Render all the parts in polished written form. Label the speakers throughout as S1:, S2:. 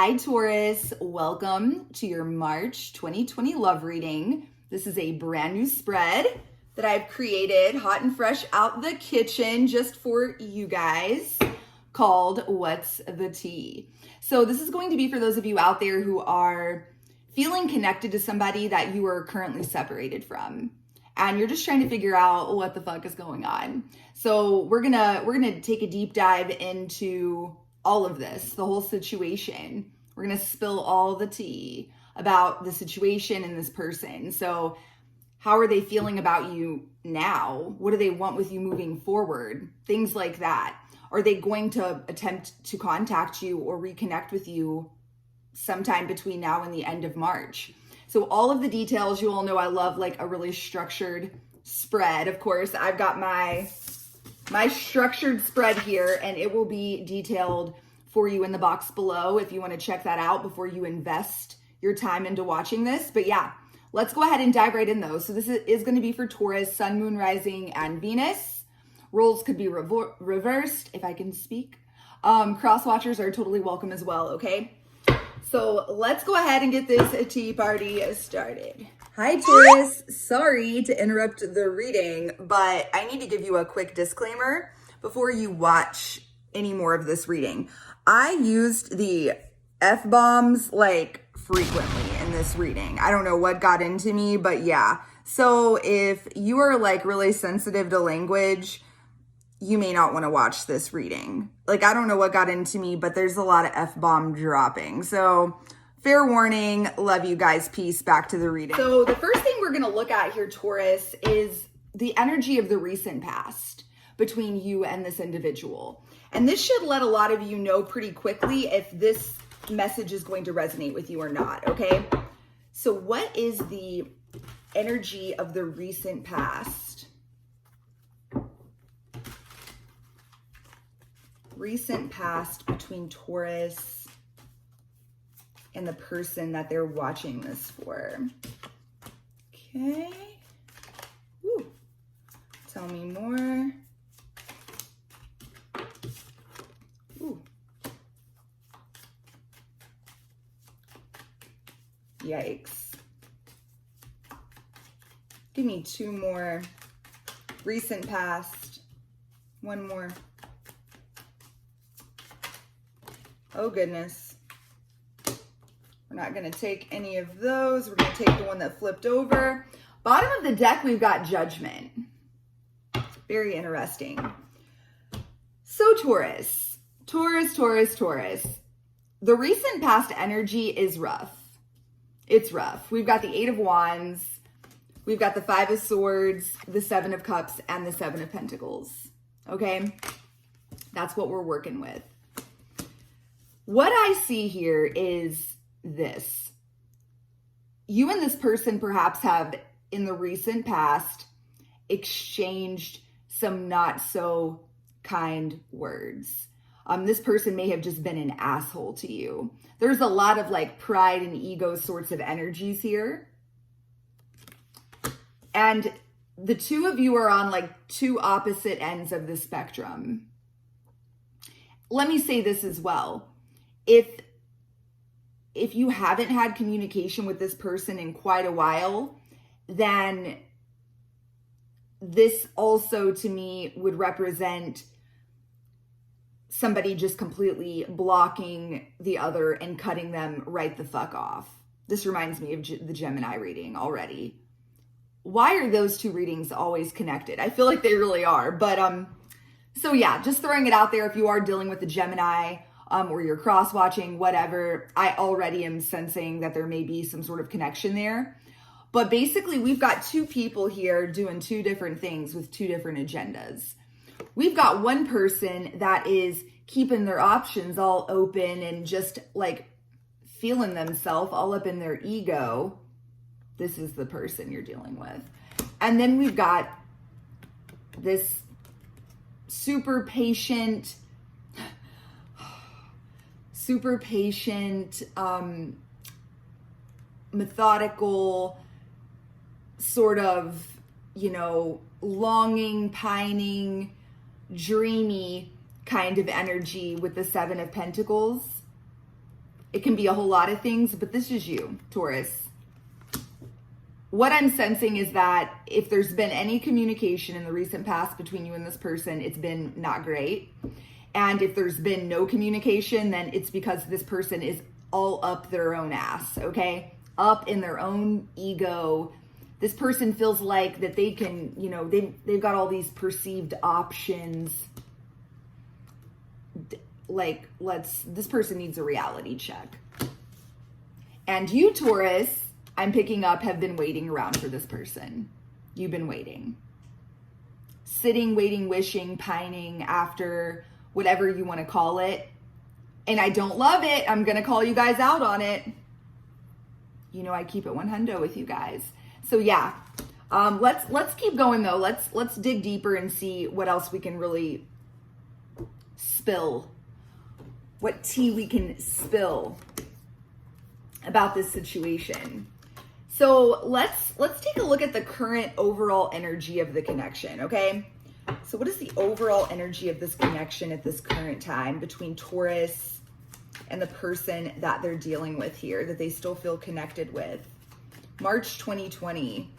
S1: Hi Taurus, welcome to your March 2020 love reading. This is a brand new spread that I've created hot and fresh out the kitchen just for you guys called What's the Tea? So this is going to be for those of you out there who are feeling connected to somebody that you are currently separated from. And you're just trying to figure out what the fuck is going on. So we're gonna take a deep dive into all of this, the whole situation. We're gonna spill all the tea about the situation and this person. So how are they feeling about you now? What do they want with you moving forward? Things like that. Are they going to attempt to contact you or reconnect with you sometime between now and the end of March? So all of the details, you all know I love like a really structured spread. Of course, I've got my structured spread here, and it will be detailed for you in the box below if you want to check that out before you invest your time into watching this. But yeah, let's go ahead and dive right in though. So this is going to be for Taurus, Sun, Moon, Rising, and Venus. Roles could be reversed, if I can speak. Cross watchers are totally welcome as well, okay? So let's go ahead and get this tea party started. Hi Taurus, sorry to interrupt the reading, but I need to give you a quick disclaimer before you watch any more of this reading. I used the F-bombs like frequently in this reading. I don't know what got into me, but yeah. So if you are like really sensitive to language, you may not want to watch this reading. Like, I don't know what got into me, but there's a lot of F-bomb dropping. So fair warning, love you guys, peace, back to the reading. So the first thing we're gonna look at here, Taurus, is the energy of the recent past between you and this individual. And this should let a lot of you know pretty quickly if this message is going to resonate with you or not, okay? So what is the energy of the recent past? Recent past between Taurus and the person that they're watching this for. Okay. Woo. Tell me more. Ooh. Yikes. Give me two more. Recent past. One more. Oh goodness. We're not going to take any of those. We're going to take the one that flipped over. Bottom of the deck, we've got Judgment. Very interesting. So Taurus. The recent past energy is rough. It's rough. We've got the Eight of Wands. We've got the Five of Swords, the Seven of Cups, and the Seven of Pentacles. Okay? That's what we're working with. What I see here is this. You and this person perhaps have, in the recent past, exchanged some not so kind words. This person may have just been an asshole to you. There's a lot of like pride and ego sorts of energies here. And the two of you are on like two opposite ends of the spectrum. Let me say this as well. If you haven't had communication with this person in quite a while, then this also to me would represent somebody just completely blocking the other and cutting them right the fuck off. This reminds me of the Gemini reading already. Why are those two readings always connected? I feel like they really are. But so yeah, just throwing it out there, if you are dealing with the Gemini, or you're cross-watching, whatever, I already am sensing that there may be some sort of connection there. But basically, we've got two people here doing two different things with two different agendas. We've got one person that is keeping their options all open and just like feeling themselves all up in their ego. This is the person you're dealing with. And then we've got this super patient, methodical, sort of, you know, longing, pining, dreamy kind of energy with the Seven of Pentacles. It can be a whole lot of things, but this is you, Taurus. What I'm sensing is that if there's been any communication in the recent past between you and this person, it's been not great. And if there's been no communication, then it's because this person is all up their own ass, okay? Up in their own ego. This person feels like that they can, you know, they've got all these perceived options. Like, this person needs a reality check. And you, Taurus, I'm picking up, have been waiting around for this person. You've been waiting. Sitting, waiting, wishing, pining after whatever you want to call it. And I don't love it. I'm going to call you guys out on it. You know, I keep it 100 with you guys. So yeah, let's keep going though. Let's dig deeper and see what else we can really spill. What tea we can spill about this situation. So let's take a look at the current overall energy of the connection, okay? So what is the overall energy of this connection at this current time between Taurus and the person that they're dealing with here, that they still feel connected with? March 2020.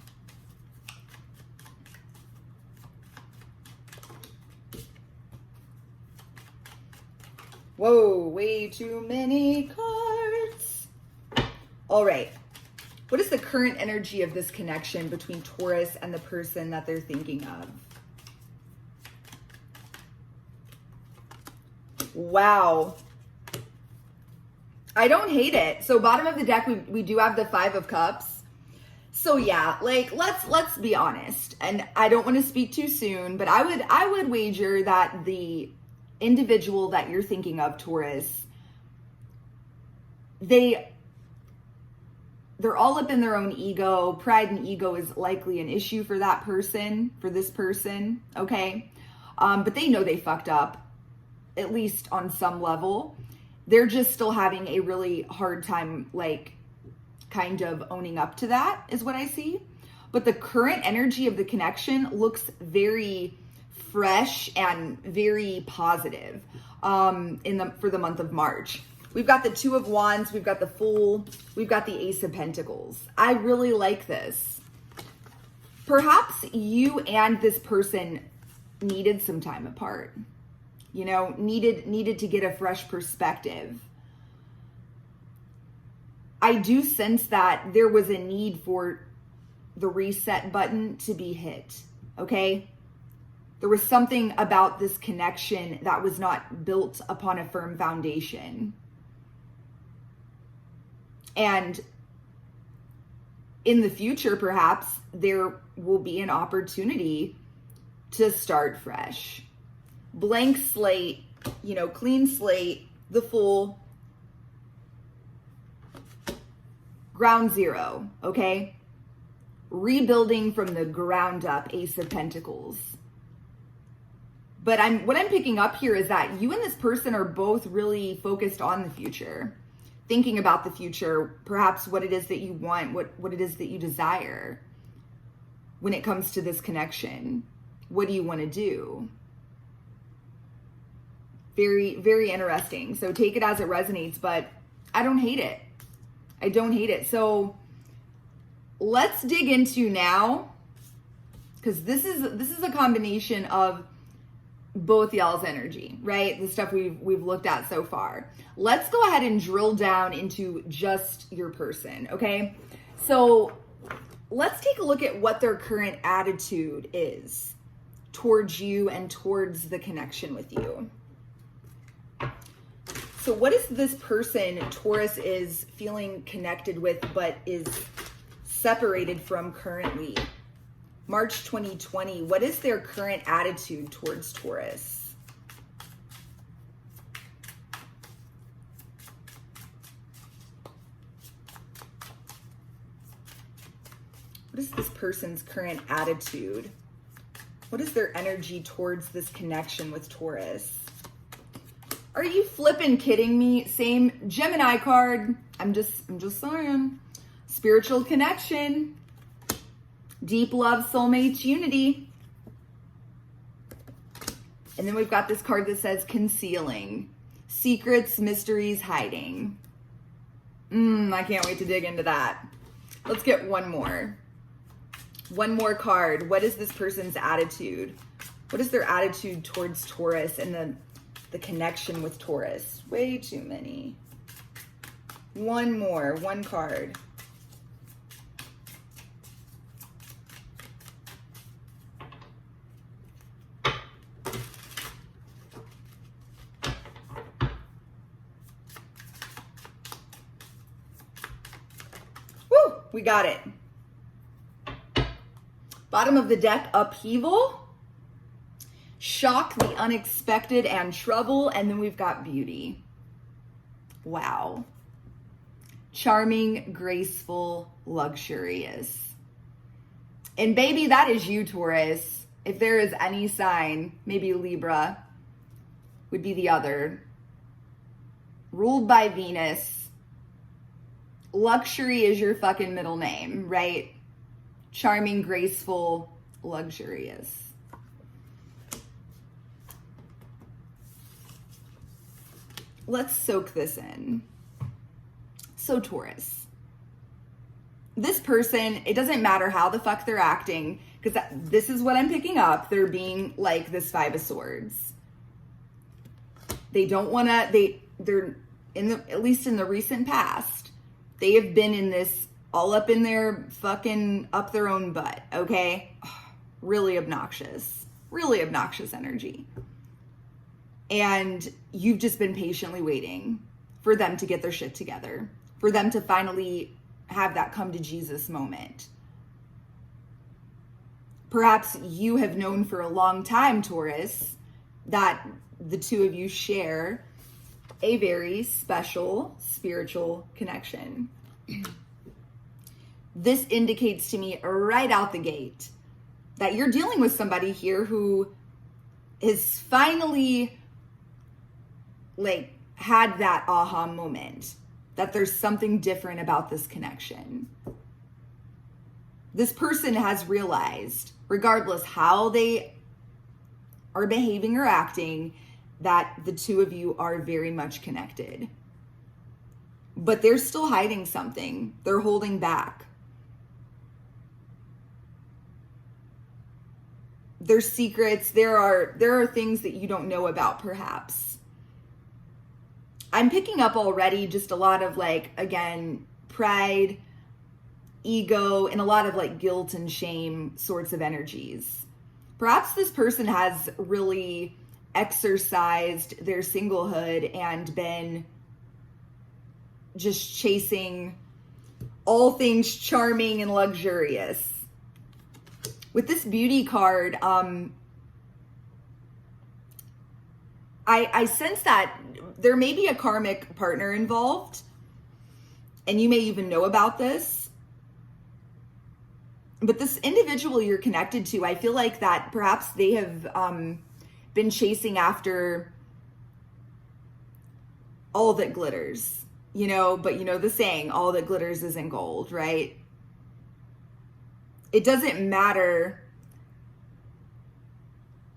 S1: Whoa, way too many cards. All right. What is the current energy of this connection between Taurus and the person that they're thinking of? Wow. I don't hate it. So bottom of the deck, we do have the 5 of Cups. So yeah, like let's be honest. And I don't want to speak too soon, but I would wager that the individual that you're thinking of, Taurus, they're all up in their own ego. Pride and ego is likely an issue for that person, for this person, okay? But they know they fucked up, at least on some level. They're just still having a really hard time, like, kind of owning up to that, is what I see. But the current energy of the connection looks very fresh and very positive for the month of March. We've got the 2 of Wands, we've got the Fool, we've got the Ace of Pentacles. I really like this. Perhaps you and this person needed some time apart. You know, needed to get a fresh perspective. I do sense that there was a need for the reset button to be hit, okay? There was something about this connection that was not built upon a firm foundation. And in the future, perhaps, there will be an opportunity to start fresh. Blank slate, you know, clean slate, the Fool, ground zero, okay? Rebuilding from the ground up, Ace of Pentacles. But what I'm picking up here is that you and this person are both really focused on the future, thinking about the future, perhaps what it is that you want, what it is that you desire when it comes to this connection. What do you want to do? Very, very interesting. So take it as it resonates, but I don't hate it. I don't hate it. So let's dig into now, because this is a combination of both y'all's energy, right? The stuff we've looked at so far. Let's go ahead and drill down into just your person, okay? So let's take a look at what their current attitude is towards you and towards the connection with you. So what is this person, Taurus, is feeling connected with but is separated from currently? March 2020, what is their current attitude towards Taurus? What is this person's current attitude? What is their energy towards this connection with Taurus? Are you flipping kidding me? Same Gemini card. I'm just saying. Spiritual connection. Deep love, soulmates, unity. And then we've got this card that says concealing. Secrets, mysteries, hiding. I can't wait to dig into that. Let's get one more. One more card. What is this person's attitude? What is their attitude towards Taurus and the connection with Taurus? Way too many. One more. One card. Woo! We got it. Bottom of the deck, upheaval, shock, the unexpected, and trouble. And then we've got beauty. Wow. Charming, graceful, luxurious. And baby, that is you, Taurus. If there is any sign, maybe Libra would be the other. Ruled by Venus. Luxury is your fucking middle name, right? Charming, graceful, luxurious. Let's soak this in. So Taurus, this person, it doesn't matter how the fuck they're acting, because this is what I'm picking up. They're being like this Five of Swords. They don't want to, they're in the, at least in the recent past, they have been in this all up in their fucking up their own butt, okay? Really obnoxious energy. And you've just been patiently waiting for them to get their shit together, for them to finally have that come to Jesus moment. Perhaps you have known for a long time, Taurus, that the two of you share a very special spiritual connection. This indicates to me right out the gate that you're dealing with somebody here who is finally like had that aha moment, that there's something different about this connection. This person has realized, regardless how they are behaving or acting, that the two of you are very much connected. But they're still hiding something. They're holding back. There's secrets. There are things that you don't know about, perhaps. I'm picking up already just a lot of like, again, pride, ego, and a lot of like guilt and shame sorts of energies. Perhaps this person has really exercised their singlehood and been just chasing all things charming and luxurious. With this beauty card, I sense that there may be a karmic partner involved, and you may even know about this. But this individual you're connected to, I feel like that perhaps they have been chasing after all that glitters, you know, but you know the saying, all that glitters isn't gold, right? It doesn't matter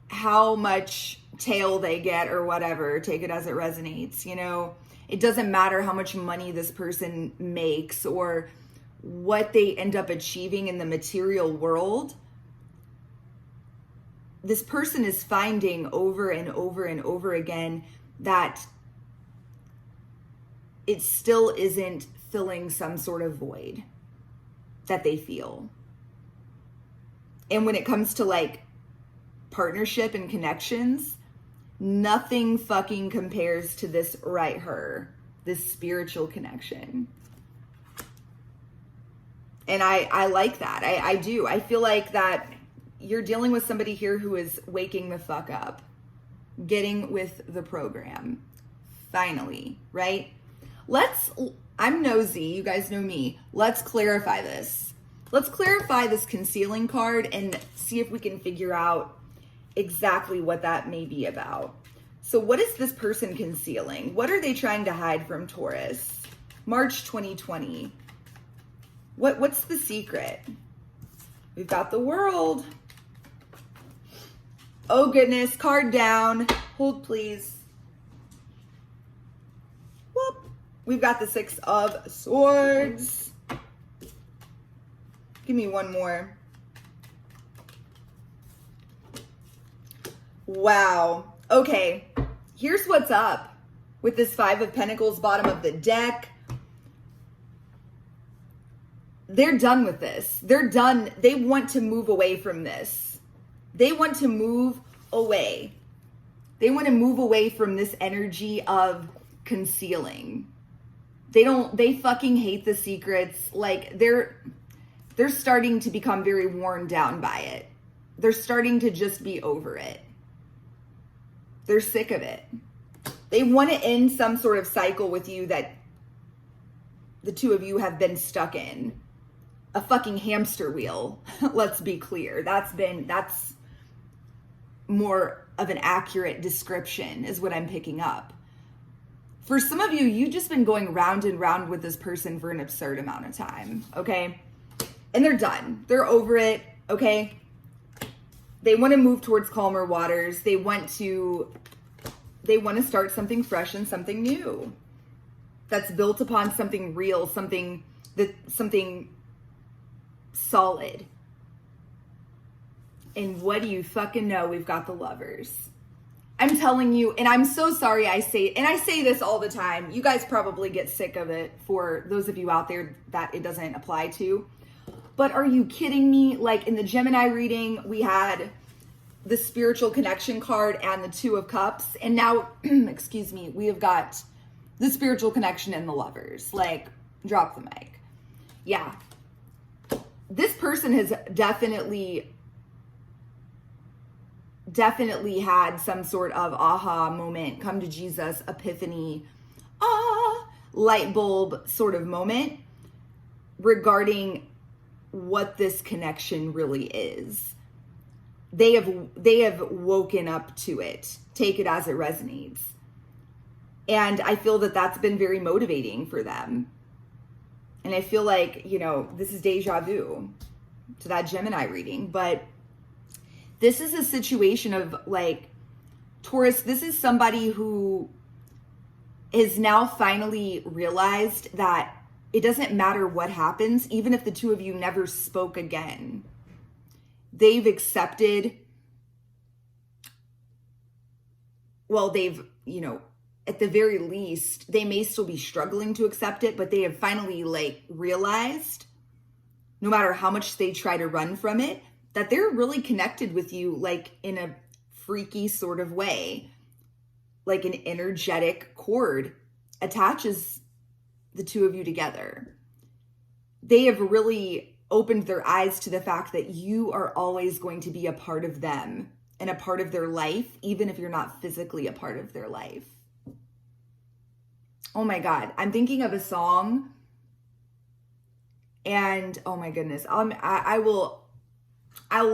S1: how much tail they get or whatever, take it as it resonates, you know. It doesn't matter how much money this person makes or what they end up achieving in the material world. This person is finding over and over and over again that it still isn't filling some sort of void that they feel. And when it comes to like partnership and connections, nothing fucking compares to this right her, this spiritual connection. And I like that. I do. I feel like that you're dealing with somebody here who is waking the fuck up, getting with the program. Finally, right? I'm nosy. You guys know me. Let's clarify this. Let's clarify this concealing card and see if we can figure out exactly what that may be about. So what is this person concealing? What are they trying to hide from Taurus? March 2020. What's the secret? We've got the World. Oh goodness, card down. Hold please. Whoop. we've got the Six of Swords. Give me one more. Wow. Okay. Here's what's up with this Five of Pentacles, bottom of the deck. They're done with this. They're done. They want to move away from this. They want to move away. They want to move away from this energy of concealing. They fucking hate the secrets. Like, they're starting to become very worn down by it. They're starting to just be over it. They're sick of it. They want to end some sort of cycle with you that the two of you have been stuck in. A fucking hamster wheel. Let's be clear. That's more of an accurate description is what I'm picking up. For some of you, you've just been going round and round with this person for an absurd amount of time, okay? And they're done. They're over it, okay? They want to move towards calmer waters. They want to start something fresh and something new that's built upon something real, something solid. And what do you fucking know? We've got the Lovers. I'm telling you, and I'm so sorry I say this all the time. You guys probably get sick of it, for those of you out there that it doesn't apply to. But are you kidding me? Like, in the Gemini reading, we had the spiritual connection card and the Two of Cups. And now, excuse me, we have got the spiritual connection and the Lovers. Like, drop the mic. Yeah. This person has definitely had some sort of aha moment, come to Jesus, epiphany, light bulb sort of moment regarding what this connection really is. They have woken up to it. Take it as it resonates. And I feel that that's been very motivating for them. And I feel like, this is deja vu to that Gemini reading. But this is a situation of, like, Taurus, this is somebody who is now finally realized that it doesn't matter what happens, even if the two of you never spoke again. They've accepted, well, they've, at the very least, they may still be struggling to accept it, but they have finally, realized, no matter how much they try to run from it, that they're really connected with you, in a freaky sort of way. Like an energetic cord attaches the two of you together. They have really opened their eyes to the fact that you are always going to be a part of them and a part of their life, even if you're not physically a part of their life. Oh my God, I'm thinking of a song, and oh my goodness, I'll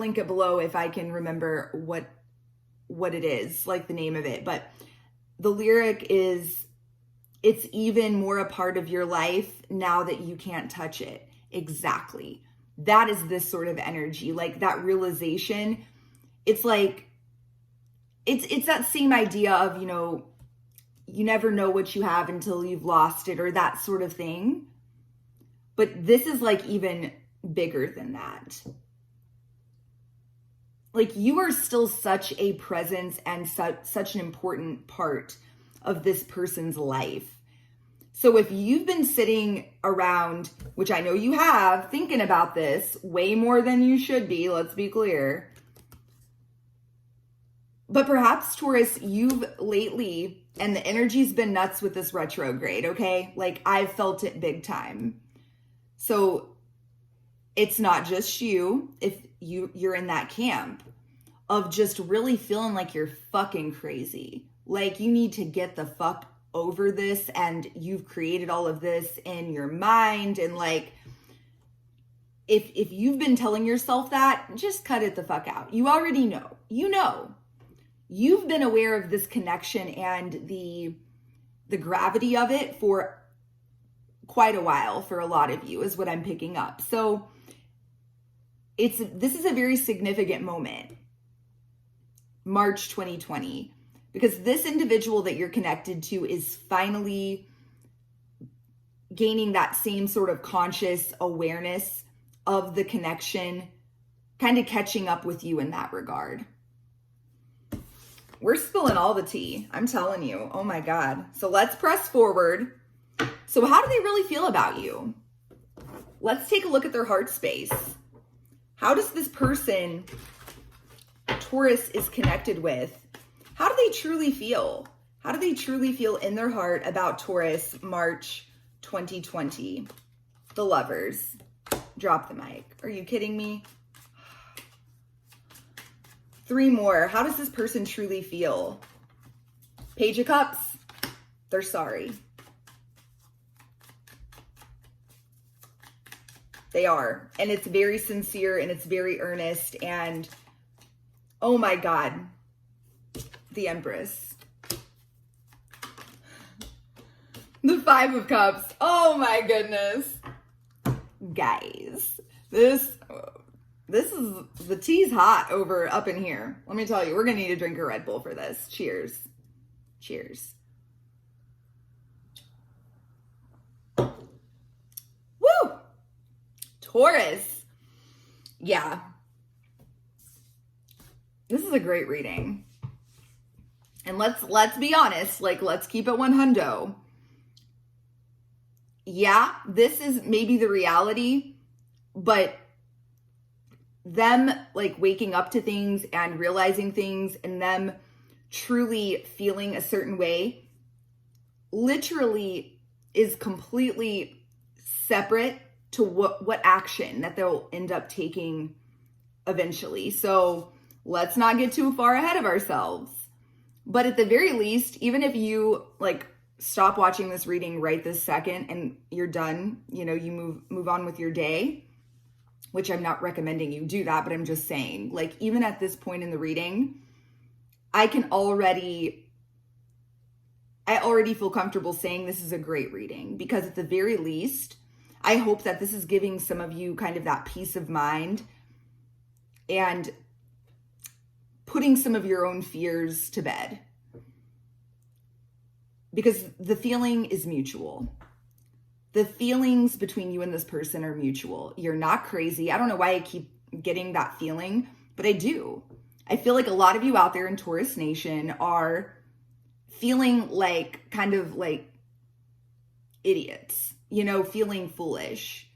S1: link it below if I can remember what it is, the name of it. But the lyric is, it's even more a part of your life now that you can't touch it. Exactly. That is this sort of energy, that realization. It's it's that same idea of, you never know what you have until you've lost it, or that sort of thing. But this is even bigger than that. You are still such a presence and such an important part of this person's life. So if you've been sitting around, which I know you have, thinking about this way more than you should be, let's be clear. But perhaps, Taurus, you've lately, and the energy's been nuts with this retrograde, okay? I've felt it big time. So it's not just you, if you're in that camp of just really feeling like you're fucking crazy. You need to get the fuck over this, and you've created all of this in your mind. And if you've been telling yourself that, just cut it the fuck out. You already know. You've been aware of this connection and the gravity of it for quite a while, for a lot of you, is what I'm picking up. So this is a very significant moment, March 2020, because this individual that you're connected to is finally gaining that same sort of conscious awareness of the connection, kind of catching up with you in that regard. We're spilling all the tea. I'm telling you. Oh my God. So let's press forward. So how do they really feel about you? Let's take a look at their heart space. How does this person Taurus is connected with, how do they truly feel? How do they truly feel in their heart about Taurus, March 2020? The Lovers. Drop the mic. Are you kidding me? 3 more. How does this person truly feel? Page of Cups. They're sorry. They are. And it's very sincere and it's very earnest. And oh my God, the Empress. The 5 of Cups. Oh my goodness. Guys, this is, the tea's hot over up in here. Let me tell you, we're going to need to drink a Red Bull for this. Cheers. Cheers. Woo! Taurus. Yeah. This is a great reading. And let's be honest, like, let's keep it 100. Yeah, this is maybe the reality, but them like waking up to things and realizing things and them truly feeling a certain way literally is completely separate to what action that they'll end up taking eventually. So let's not get too far ahead of ourselves. But at the very least, even if you like stop watching this reading right this second and you're done, you know, you move on with your day, which I'm not recommending you do that, but I'm just saying, like, even at this point in the reading, I already feel comfortable saying this is a great reading, because at the very least, I hope that this is giving some of you kind of that peace of mind and putting some of your own fears to bed, because the feeling is mutual. The feelings between you and this person are mutual. You're not crazy. I don't know why I keep getting that feeling, but I do. I feel like a lot of you out there in Taurus Nation are feeling like kind of like idiots, you know, feeling foolish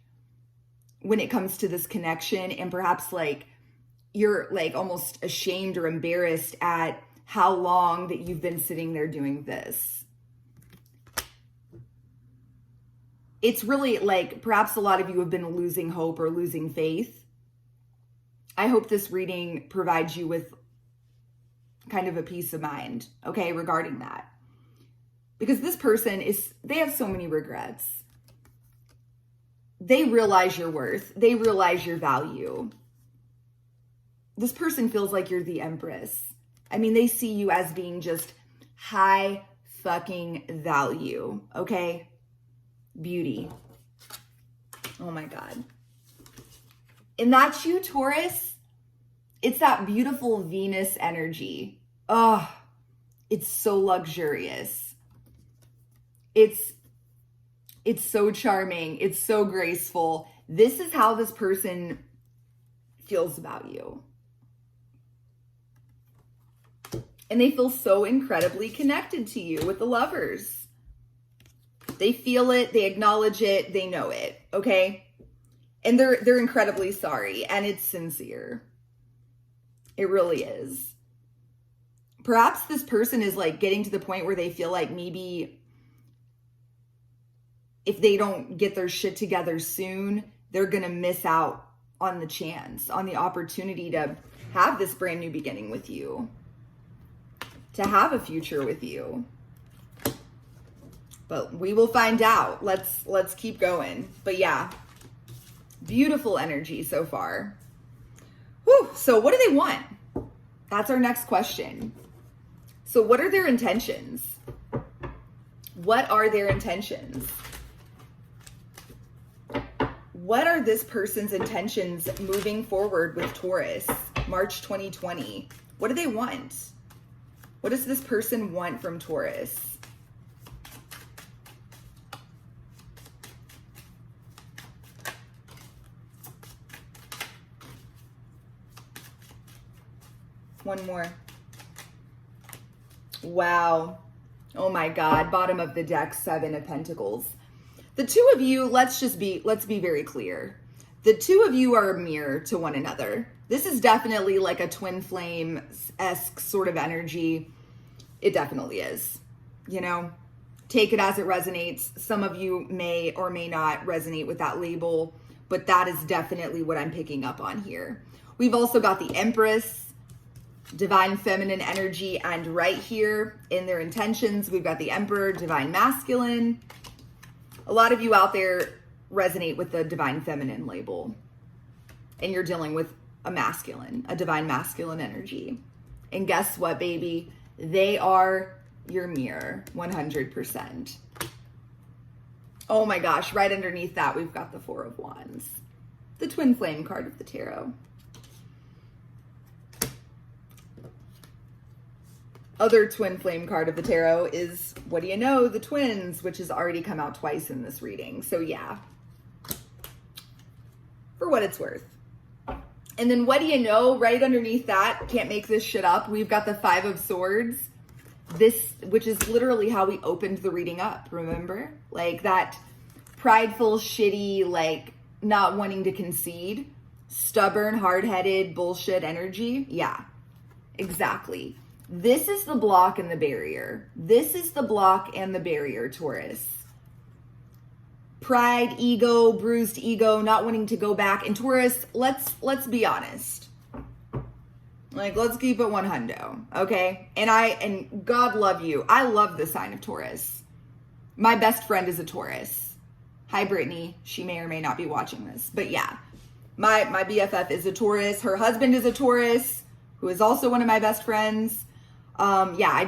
S1: when it comes to this connection. And perhaps like you're like almost ashamed or embarrassed at how long that you've been sitting there doing this. It's really like perhaps a lot of you have been losing hope or losing faith. I hope this reading provides you with kind of a peace of mind, okay, regarding that. Because this person they have so many regrets. They realize your worth. They realize your value. This person feels like you're the Empress. I mean, they see you as being just high fucking value, okay? Beauty. Oh my God. And that's you, Taurus. It's that beautiful Venus energy. Oh, it's so luxurious. It's so charming. It's so graceful. This is how this person feels about you. And they feel so incredibly connected to you with the Lovers. They feel it, they acknowledge it, they know it, okay? And they're incredibly sorry, and it's sincere. It really is. Perhaps this person is like getting to the point where they feel like maybe if they don't get their shit together soon, they're gonna miss out on the chance, on the opportunity to have this brand new beginning with you, to have a future with you. But we will find out. Let's keep going. But yeah, beautiful energy so far. Whew. So what do they want? That's our next question. So what are their intentions? What are their intentions? What are this person's intentions moving forward with Taurus, March 2020? What do they want? What does this person want from Taurus? One more. Wow. Oh my God. Bottom of the deck, 7 of Pentacles. The two of you, let's be very clear. The two of you are a mirror to one another. This is definitely like a twin flame-esque sort of energy. It definitely is. You know, take it as it resonates. Some of you may or may not resonate with that label, but that is definitely what I'm picking up on here. We've also got the Empress, divine feminine energy, and right here in their intentions, we've got the Emperor, divine masculine. A lot of you out there resonate with the divine feminine label, and you're dealing with a divine masculine energy. And guess what, baby? They are your mirror, 100%. Oh my gosh, right underneath that, we've got the 4 of Wands, the twin flame card of the tarot. Other twin flame card of the tarot is, what do you know, the twins, which has already come out twice in this reading. So yeah, for what it's worth. And then what do you know, right underneath that, can't make this shit up, we've got the 5 of Swords. This, which is literally how we opened the reading up, remember? Like that prideful, shitty, like not wanting to concede, stubborn, hard-headed bullshit energy. Yeah, exactly. This is the block and the barrier. This is the block and the barrier, Taurus. Pride, ego, bruised ego, not wanting to go back. And Taurus, let's be honest. Like, let's keep it 100, okay? And God love you. I love the sign of Taurus. My best friend is a Taurus. Hi, Brittany. She may or may not be watching this. But yeah, my BFF is a Taurus. Her husband is a Taurus, who is also one of my best friends. Yeah,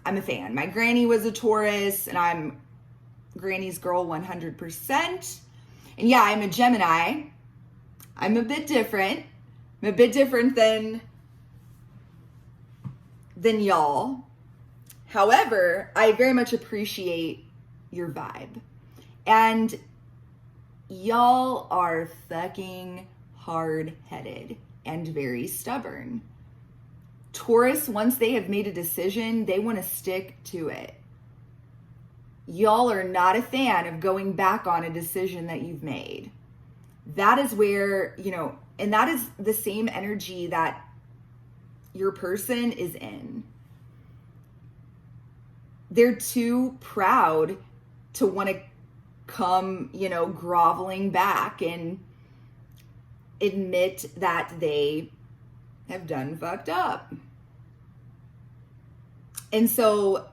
S1: I'm a fan. My granny was a Taurus, and I'm granny's girl 100%. And yeah, I'm a Gemini. I'm a bit different. I'm a bit different than y'all. However, I very much appreciate your vibe. And y'all are fucking hard-headed and very stubborn. Taurus, once they have made a decision, they want to stick to it. Y'all are not a fan of going back on a decision that you've made. That is where, you know, and that is the same energy that your person is in. They're too proud to want to come, you know, groveling back and admit that they have done fucked up. And so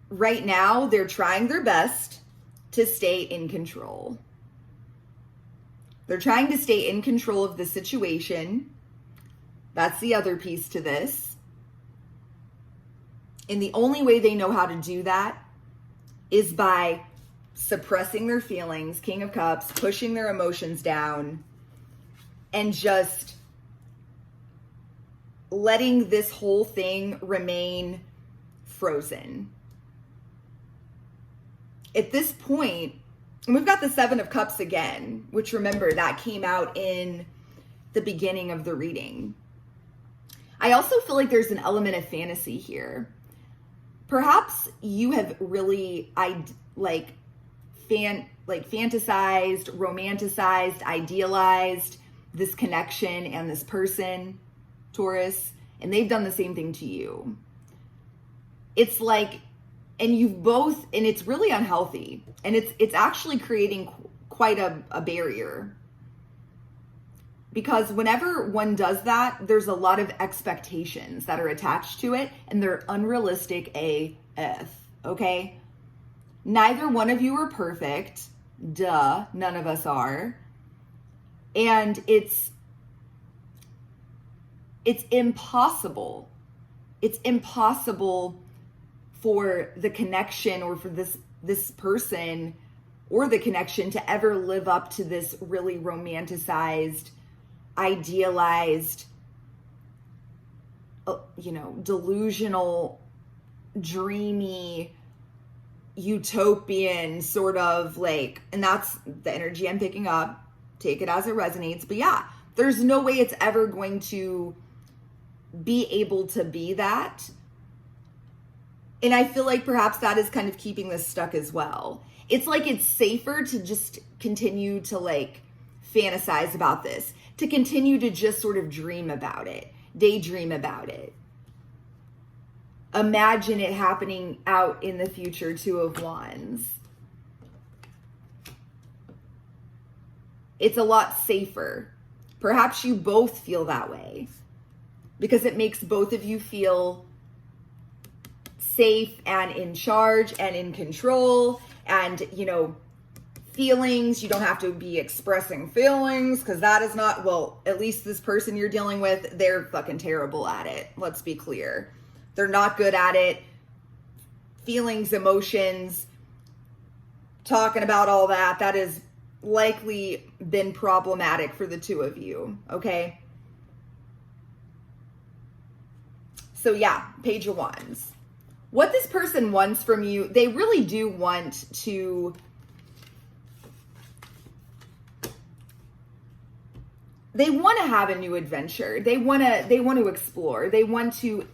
S1: right now they're trying their best to stay in control. They're trying to stay in control of the situation. That's the other piece to this. And the only way they know how to do that is by suppressing their feelings, King of Cups, pushing their emotions down, and just letting this whole thing remain frozen. At this point, and we've got the 7 of Cups again, which remember that came out in the beginning of the reading. I also feel like there's an element of fantasy here. Perhaps you have really fantasized, romanticized, idealized this connection and this person, Taurus, and they've done the same thing to you. It's like, and you've both, and it's really unhealthy, and it's actually creating quite a barrier, because whenever one does that, there's a lot of expectations that are attached to it, and they're unrealistic AF, okay? Neither one of you are perfect. Duh, none of us are. And it's impossible. It's impossible for the connection, or for this person or the connection, to ever live up to this really romanticized, idealized, delusional, dreamy, utopian sort of like, and that's the energy I'm picking up. Take it as it resonates. But yeah, there's no way it's ever going to be able to be that. And I feel like perhaps that is kind of keeping this stuck as well. It's like it's safer to just continue to like fantasize about this, to continue to just sort of dream about it, daydream about it. Imagine it happening out in the future, Two of Wands. It's a lot safer. Perhaps you both feel that way because it makes both of you feel safe and in charge and in control, and, you know, feelings. You don't have to be expressing feelings because that is not, well, at least this person you're dealing with, they're fucking terrible at it. Let's be clear. They're not good at it. Feelings, emotions, talking about all that, that has likely been problematic for the two of you, okay? So yeah, Page of Wands. What this person wants from you, they really do want to, they want to have a new adventure. They want to explore. They want to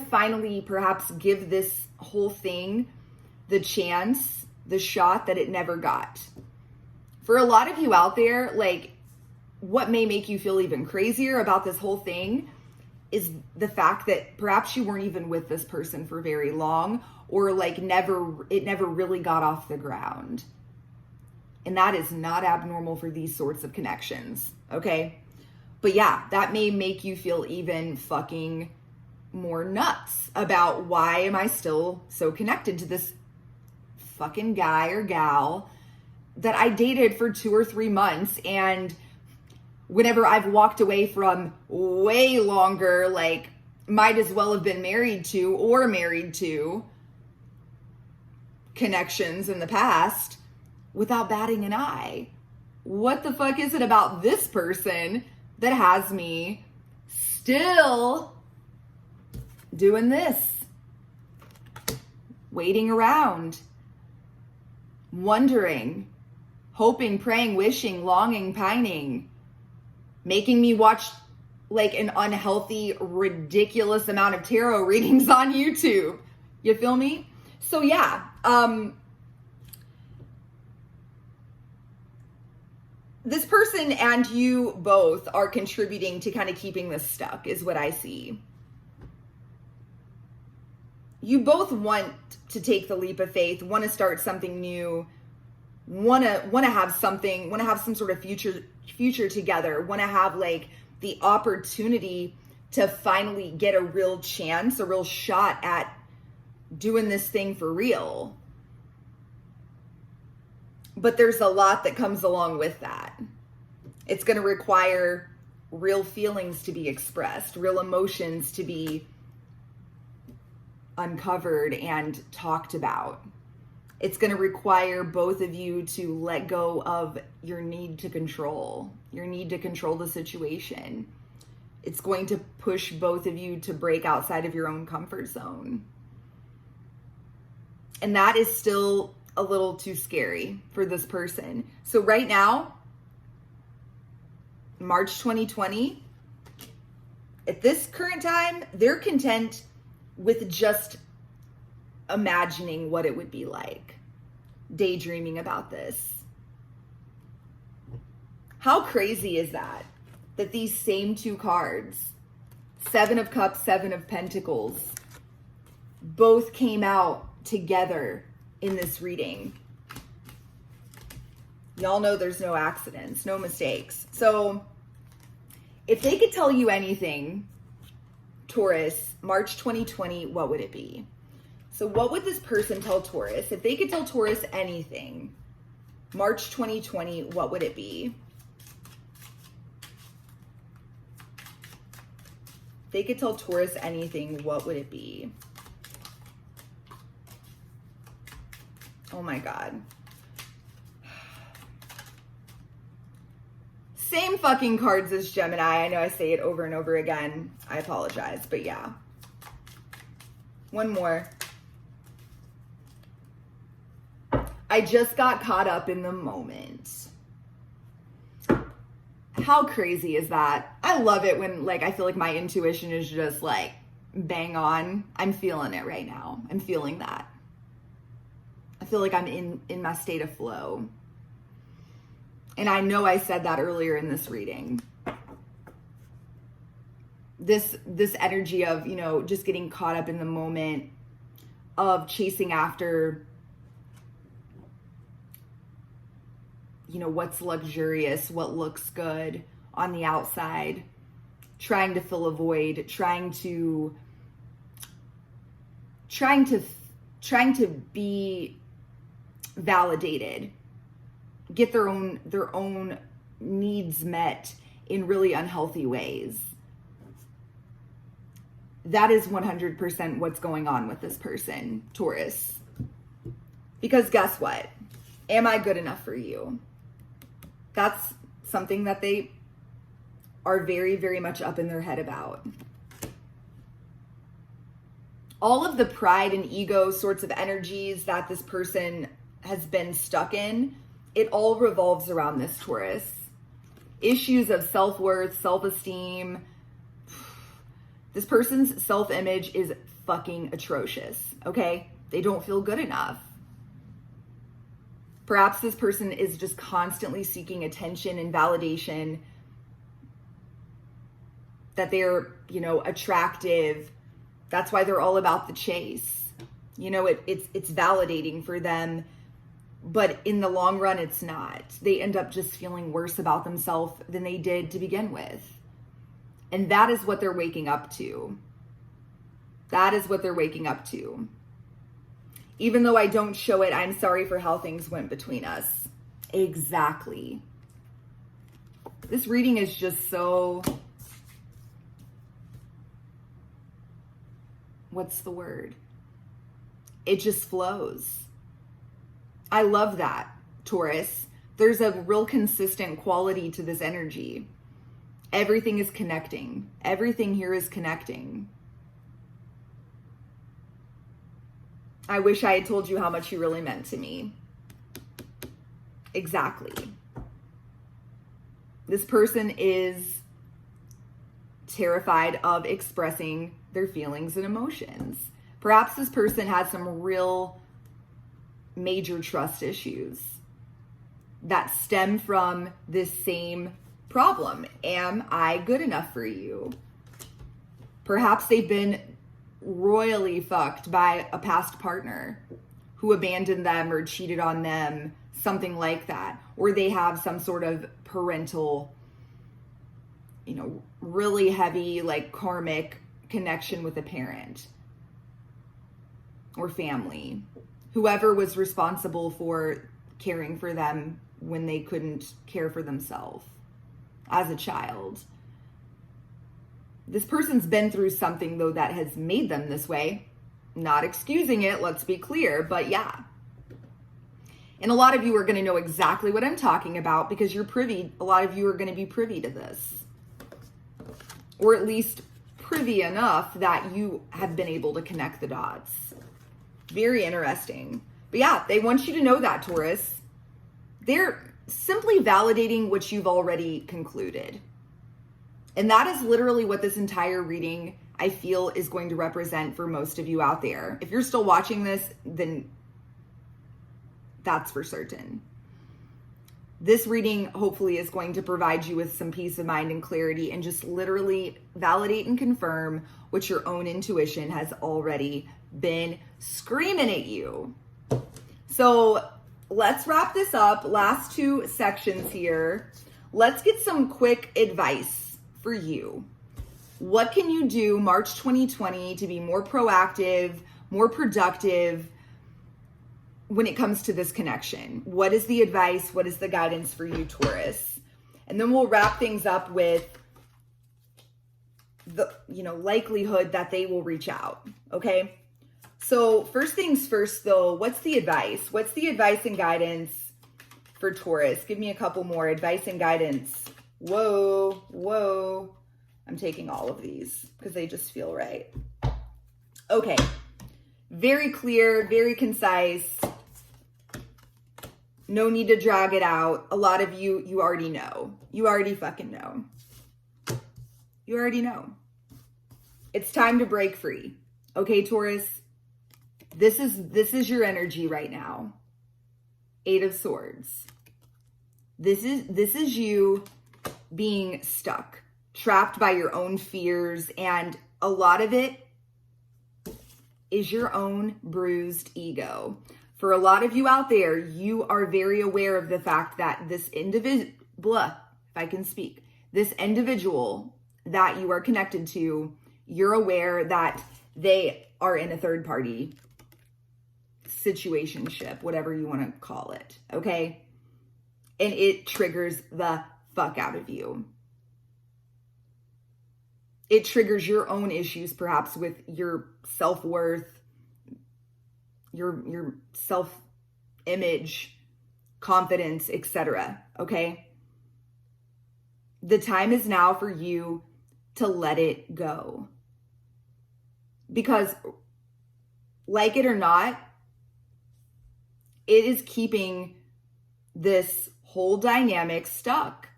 S1: finally perhaps give this whole thing the chance, the shot that it never got. For a lot of you out there, like, what may make you feel even crazier about this whole thing is the fact that perhaps you weren't even with this person for very long, or like it never really got off the ground. And that is not abnormal for these sorts of connections, okay? But yeah, that may make you feel even fucking more nuts about, why am I still so connected to this fucking guy or gal that I dated for 2 or 3 months, and whenever I've walked away from way longer, like, might as well have been married to connections in the past without batting an eye. What the fuck is it about this person that has me still doing this? Waiting around, wondering, hoping, praying, wishing, longing, pining, making me watch like an unhealthy, ridiculous amount of tarot readings on YouTube. You feel me? So yeah, this person and you both are contributing to kind of keeping this stuck, is what I see. You both want to take the leap of faith, want to start something new, want to have some sort of future together, want to have like the opportunity to finally get a real chance, a real shot at doing this thing for real. But there's a lot that comes along with that. It's going to require real feelings to be expressed, real emotions to be uncovered and talked about. It's going to require both of you to let go of your need to control the situation. It's going to push both of you to break outside of your own comfort zone. And that is still a little too scary for this person. So right now, March 2020, at this current time, they're content with just imagining what it would be like, daydreaming about this. How crazy is that? That these same two cards, 7 of Cups, 7 of Pentacles, both came out together in this reading. Y'all know there's no accidents, no mistakes. So if they could tell you anything, Taurus, March 2020, what would it be? So what would this person tell Taurus? If they could tell Taurus anything, March 2020, what would it be? If they could tell Taurus anything, what would it be? Oh my God. Same fucking cards as Gemini. I know I say it over and over again. I apologize, but yeah. One more. I just got caught up in the moment. How crazy is that? I love it when like I feel like my intuition is just like bang on. I'm feeling it right now. I'm feeling that. I feel like I'm in my state of flow. And I know I said that earlier in this reading. This energy of, you know, just getting caught up in the moment, of chasing after, you know, what's luxurious, what looks good on the outside, trying to fill a void, trying to be validated, get their own needs met in really unhealthy ways. That is 100% what's going on with this person, Taurus. Because guess what? Am I good enough for you? That's something that they are very, very much up in their head about. All of the pride and ego sorts of energies that this person has been stuck in, it all revolves around this Taurus. Issues of self-worth, self-esteem. This person's self-image is fucking atrocious, okay? They don't feel good enough. Perhaps this person is just constantly seeking attention and validation, that they're, you know, attractive. That's why they're all about the chase. You know, it's validating for them, but in the long run, it's not. They end up just feeling worse about themselves than they did to begin with. And that is what they're waking up to. That is what they're waking up to. Even though I don't show it, I'm sorry for how things went between us. Exactly. This reading is just so... what's the word? It just flows. I love that, Taurus. There's a real consistent quality to this energy. Everything is connecting. Everything here is connecting. I wish I had told you how much you really meant to me. Exactly. This person is terrified of expressing their feelings and emotions. Perhaps this person has some real major trust issues that stem from this same problem. Am I good enough for you? Perhaps they've been royally fucked by a past partner who abandoned them or cheated on them, something like that. Or they have some sort of parental, you know, really heavy, like karmic connection with a parent or family. Whoever was responsible for caring for them when they couldn't care for themselves as a child. This person's been through something, though, that has made them this way. Not excusing it, let's be clear, but yeah. And a lot of you are going to know exactly what I'm talking about because you're privy. A lot of you are going to be privy to this. Or at least privy enough that you have been able to connect the dots. Very interesting. But yeah, they want you to know that, Taurus. They're simply validating what you've already concluded. And that is literally what this entire reading, I feel, is going to represent for most of you out there. If you're still watching this, then that's for certain. This reading hopefully is going to provide you with some peace of mind and clarity and just literally validate and confirm what your own intuition has already been screaming at you. So let's wrap this up. Last two sections here. Let's get some quick advice for you. What can you do March 2020 to be more proactive, more productive when it comes to this connection? What is the advice? What is the guidance for you, Taurus? And then we'll wrap things up with the, you know, likelihood that they will reach out. Okay. So first things first, though, what's the advice? What's the advice and guidance for Taurus? Give me a couple more. Advice and guidance. Whoa. I'm taking all of these because they just feel right. Okay. Very clear, very concise. No need to drag it out. A lot of you, you already know. You already fucking know. You already know. It's time to break free. Okay, Taurus? This is your energy right now. 8 of Swords. This is you being stuck, trapped by your own fears, and a lot of it is your own bruised ego. For a lot of you out there, you are very aware of the fact that this this individual that you are connected to, you're aware that they are in a third party situationship, whatever you want to call it, okay? And it triggers the fuck out of you. It triggers your own issues, perhaps with your self-worth, your self-image, confidence, etc. Okay? The time is now for you to let it go. Because, like it or not, it is keeping this whole dynamic stuck.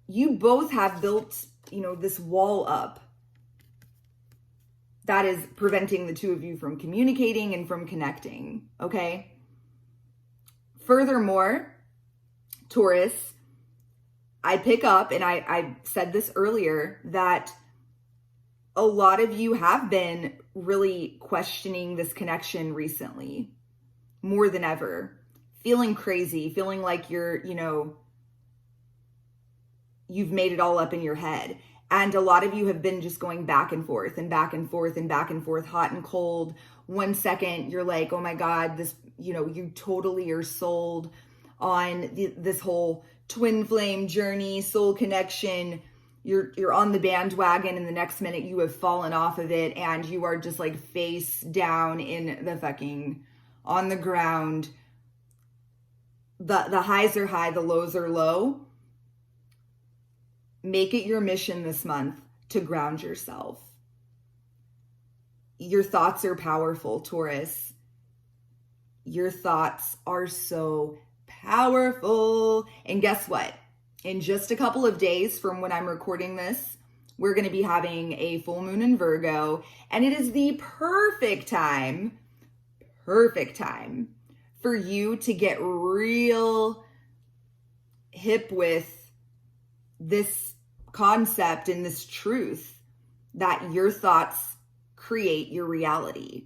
S1: You both have built, this wall up that is preventing the two of you from communicating and from connecting, okay? Furthermore, Taurus, I pick up, and I said this earlier, that a lot of you have been really questioning this connection recently, more than ever. Feeling crazy, feeling like you've made it all up in your head. And a lot of you have been just going back and forth and back and forth and back and forth, hot and cold. 1 second, you're like, oh my God, this, you totally are sold on this whole twin flame journey, soul connection. You're on the bandwagon, and the next minute you have fallen off of it, and you are just like face down in the fucking, on the ground. The highs are high, the lows are low. Make it your mission this month to ground yourself. Your thoughts are powerful, Taurus. Your thoughts are so powerful. And guess what? In just a couple of days from when I'm recording this, we're going to be having a full moon in Virgo, and it is the perfect time for you to get real hip with this concept and this truth that your thoughts create your reality.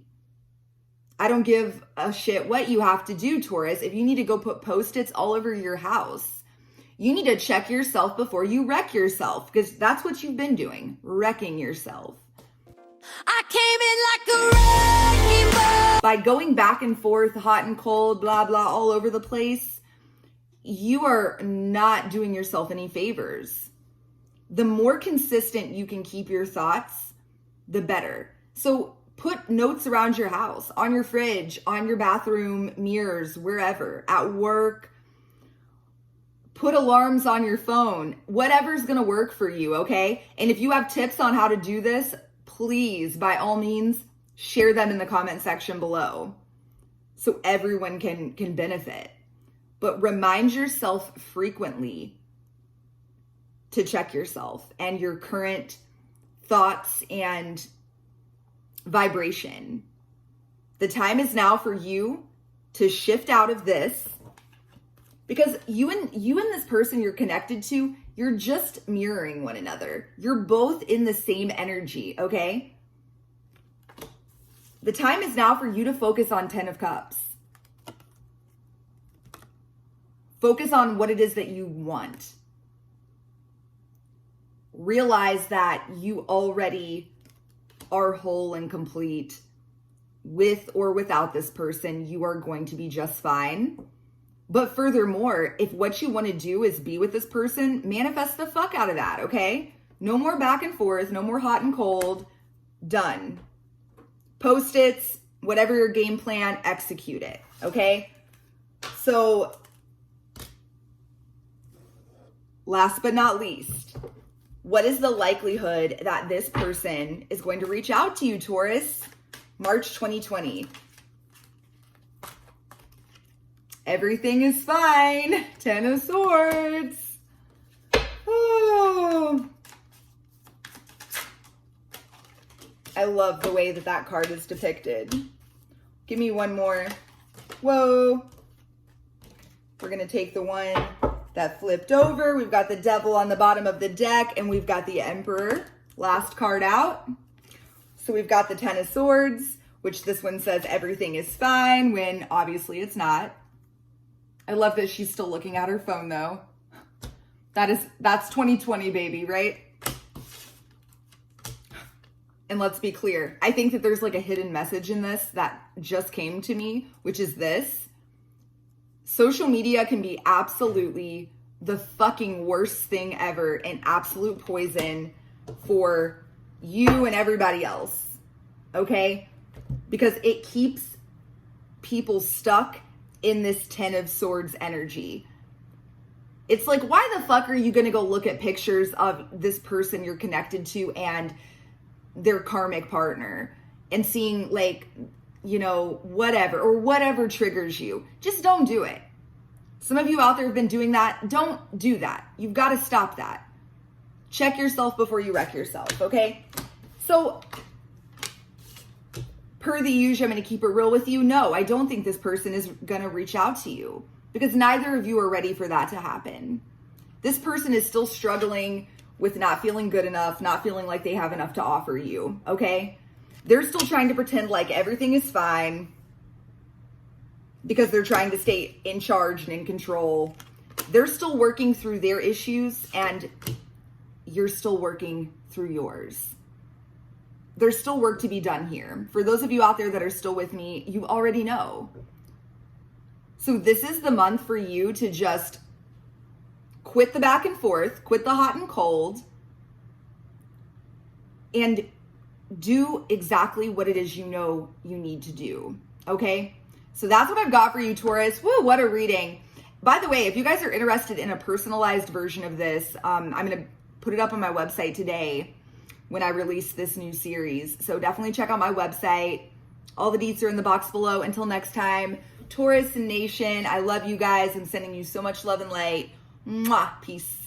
S1: I don't give a shit what you have to do, Taurus. If you need to go put Post-its all over your house, you need to check yourself before you wreck yourself, because that's what you've been doing, wrecking yourself. I came in like a wrecking ball. By going back and forth, hot and cold, blah, blah, all over the place, you are not doing yourself any favors. The more consistent you can keep your thoughts, the better. So put notes around your house, on your fridge, on your bathroom mirrors, wherever, at work. Put alarms on your phone, whatever's going to work for you, okay? And if you have tips on how to do this, please, by all means, share them in the comment section below so everyone can benefit. But remind yourself frequently to check yourself and your current thoughts and vibration. The time is now for you to shift out of this, because you and this person you're connected to, you're just mirroring one another. You're both in the same energy, okay? The time is now for you to focus on 10 of Cups. Focus on what it is that you want. Realize that you already are whole and complete. With or without this person, you are going to be just fine. But furthermore, if what you want to do is be with this person, manifest the fuck out of that, okay? No more back and forth, no more hot and cold. Done. Post-its, whatever your game plan, execute it, okay? So, last but not least, what is the likelihood that this person is going to reach out to you, Taurus? March 2020. Everything is fine. 10 of Swords. Oh. I love the way that that card is depicted. Give me one more. Whoa. We're going to take the one that flipped over. We've got the Devil on the bottom of the deck, and we've got the Emperor. Last card out. So we've got the 10 of Swords, which this one says everything is fine, when obviously it's not. I love that she's still looking at her phone, though. That's 2020, baby, right? And let's be clear. I think that there's like a hidden message in this that just came to me, which is this. Social media can be absolutely the fucking worst thing ever and absolute poison for you and everybody else, okay? Because it keeps people stuck in this 10 of Swords energy. It's like, why the fuck are you gonna go look at pictures of this person you're connected to and their karmic partner and seeing like, you know, whatever triggers you? Just don't do it. Some of you out there have been doing that. Don't do that. You've got to stop that. Check yourself before you wreck yourself, okay? So, per the usual, I'm going to keep it real with you. No, I don't think this person is going to reach out to you because neither of you are ready for that to happen. This person is still struggling with not feeling good enough, not feeling like they have enough to offer you, okay? They're still trying to pretend like everything is fine because they're trying to stay in charge and in control. They're still working through their issues and you're still working through yours. There's still work to be done here. For those of you out there that are still with me, you already know. So this is the month for you to just quit the back and forth, quit the hot and cold, and do exactly what it is you know you need to do, okay? So that's what I've got for you, Taurus. Woo, what a reading. By the way, if you guys are interested in a personalized version of this, I'm going to put it up on my website today when I release this new series. So definitely check out my website. All the deets are in the box below. Until next time, Taurus Nation, I love you guys. I'm sending you so much love and light. Mwah. Peace.